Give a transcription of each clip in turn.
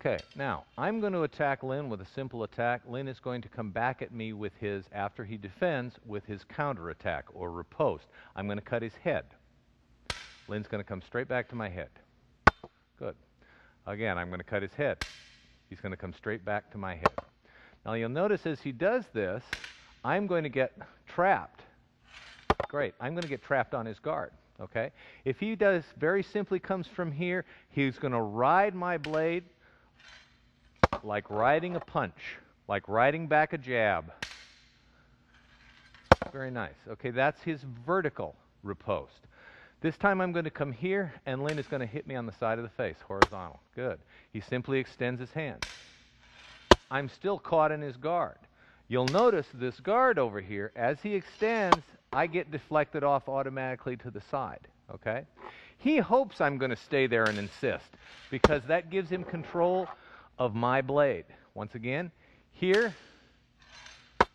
Okay, now I'm going to attack Lynn with a simple attack. Lynn is going to come back at me with his, after he defends, with his counterattack or riposte. I'm going to cut his head. Lynn's going to come straight back to my head. Good. Again, I'm going to cut his head. He's going to come straight back to my head. Now you'll notice as he does this, I'm going to get trapped. Great. I'm going to get trapped on his guard. Okay? If he does, very simply comes from here, he's going to ride my blade like riding a punch, like riding back a jab. Very nice. Okay, that's his vertical riposte. This time I'm going to come here, and Lynn is going to hit me on the side of the face, horizontal. Good. He simply extends his hand. I'm still caught in his guard. You'll notice this guard over here, as he extends, I get deflected off automatically to the side. Okay? He hopes I'm going to stay there and insist, because that gives him control of my blade. Once again, here,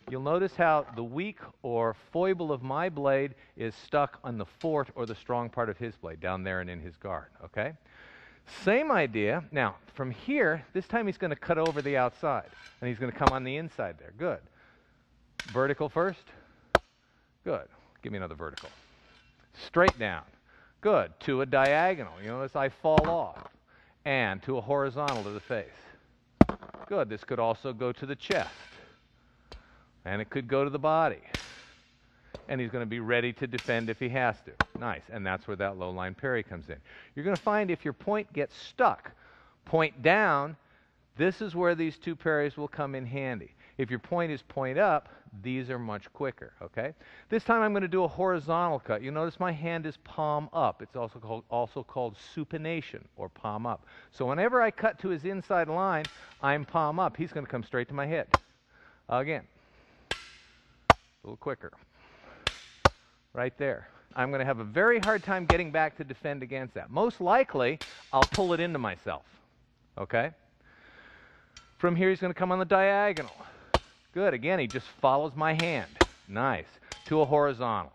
you'll notice how the weak or foible of my blade is stuck on the fort or the strong part of his blade, down there and in his guard. Okay? Same idea. Now, from here, this time he's going to cut over the outside, and he's going to come on the inside there. Good. Vertical first. Good. Give me another vertical. Straight down. Good. To a diagonal. You notice I fall off. And to a horizontal to the face. Good. This could also go to the chest. And it could go to the body. And he's going to be ready to defend if he has to. Nice. And that's where that low line parry comes in. You're going to find if your point gets stuck, point down, this is where these two parries will come in handy. If your point is point up, these are much quicker. Okay? This time I'm going to do a horizontal cut. You notice my hand is palm up. It's also called supination, or palm up. So whenever I cut to his inside line, I'm palm up. He's going to come straight to my head. Again. A little quicker. Right there. I'm going to have a very hard time getting back to defend against that. Most likely, I'll pull it into myself. Okay? From here, he's going to come on the diagonal. Good. Again, he just follows my hand. Nice. To a horizontal.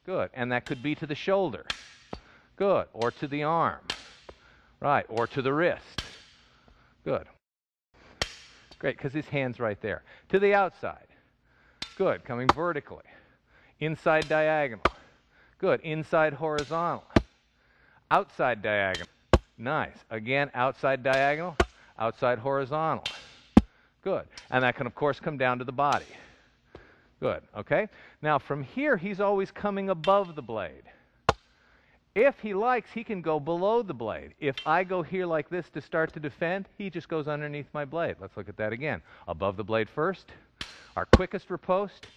Good. And that could be to the shoulder. Good. Or to the arm. Right. Or to the wrist. Good. Great, because his hand's right there. To the outside. Good. Coming vertically. Inside diagonal. Good. Inside horizontal. Outside diagonal. Nice. Again, outside diagonal. Outside horizontal. Good. And that can, of course, come down to the body. Good. Okay? Now, from here, he's always coming above the blade. If he likes, he can go below the blade. If I go here like this to start to defend, he just goes underneath my blade. Let's look at that again. Above the blade first. Our quickest riposte.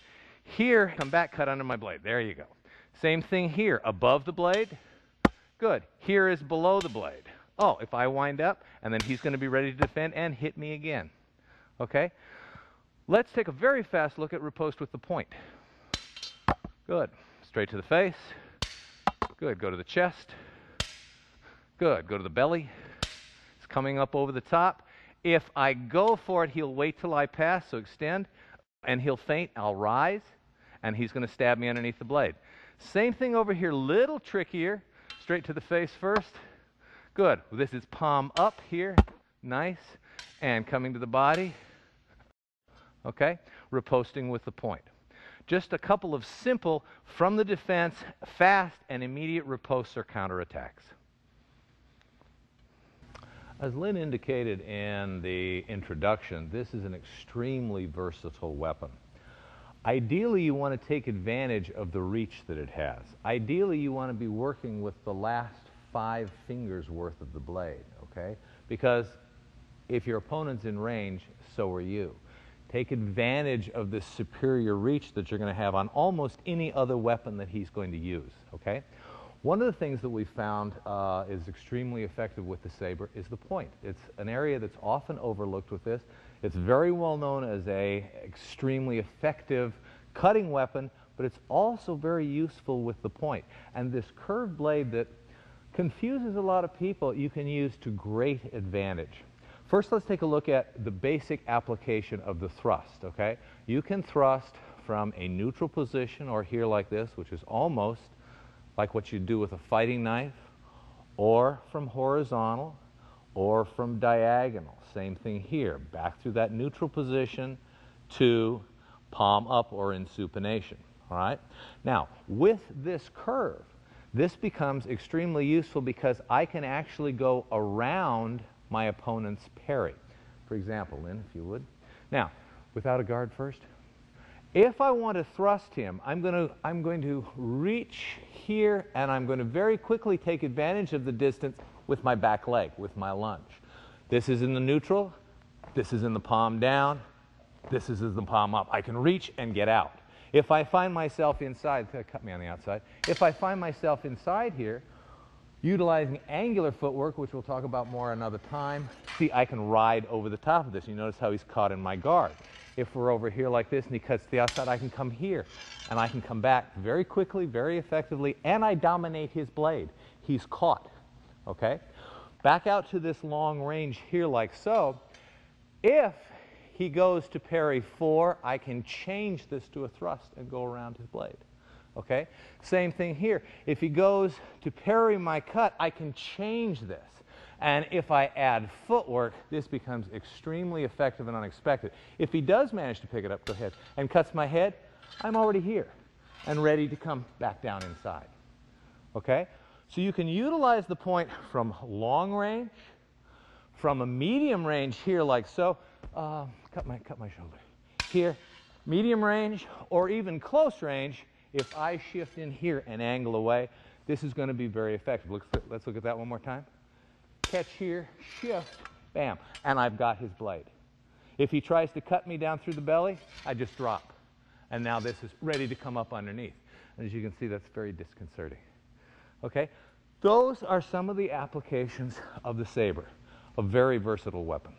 Here, come back, cut under my blade. There you go. Same thing here. Above the blade. Good. Here is below the blade. Oh, if I wind up, and then he's going to be ready to defend and hit me again. Okay? Let's take a very fast look at riposte with the point. Good. Straight to the face. Good. Go to the chest. Good. Go to the belly. It's coming up over the top. If I go for it, he'll wait till I pass, so extend, and he'll feint. I'll rise, and he's going to stab me underneath the blade. Same thing over here, little trickier. Straight to the face first. Good. This is palm up here. Nice. And coming to the body. Okay? Riposting with the point. Just a couple of simple, from the defense, fast and immediate ripostes or counterattacks. As Lynn indicated in the introduction, this is an extremely versatile weapon. Ideally, you want to take advantage of the reach that it has. Ideally, you want to be working with the last 5 fingers worth of the blade, okay? Because if your opponent's in range, so are you. Take advantage of this superior reach that you're going to have on almost any other weapon that he's going to use, okay? One of the things that we found is extremely effective with the saber is the point. It's an area that's often overlooked with this. It's very well known as an extremely effective cutting weapon, but it's also very useful with the point. And this curved blade that confuses a lot of people, you can use to great advantage. First, let's take a look at the basic application of the thrust, okay? You can thrust from a neutral position, or here like this, which is almost like what you do with a fighting knife, or from horizontal, or from diagonal. Same thing here. Back through that neutral position to palm up or in supination. All right? Now, with this curve, this becomes extremely useful because I can actually go around my opponent's parry. For example, Lynn, if you would. Now, without a guard first. If I want to thrust him, I'm going to reach here, and I'm going to very quickly take advantage of the distance with my back leg, with my lunge. This is in the neutral. This is in the palm down. This is in the palm up. I can reach and get out. If I find myself inside, cut me on the outside. If I find myself inside here, utilizing angular footwork, which we'll talk about more another time, see, I can ride over the top of this. You notice how he's caught in my guard. If we're over here like this and he cuts to the outside, I can come here. And I can come back very quickly, very effectively, and I dominate his blade. He's caught. Okay? Back out to this long range here like so. If he goes to parry 4, I can change this to a thrust and go around his blade. Okay? Same thing here. If he goes to parry my cut, I can change this. And if I add footwork, this becomes extremely effective and unexpected. If he does manage to pick it up, go ahead, and cuts my head, I'm already here and ready to come back down inside. Okay? So you can utilize the point from long range, from a medium range here like so. Cut my shoulder. Here, medium range, or even close range. If I shift in here and angle away, this is going to be very effective. Let's look at that one more time. Catch here, shift, bam, and I've got his blade. If he tries to cut me down through the belly, I just drop. And now this is ready to come up underneath. And as you can see, that's very disconcerting. Okay? Those are some of the applications of the saber, a very versatile weapon.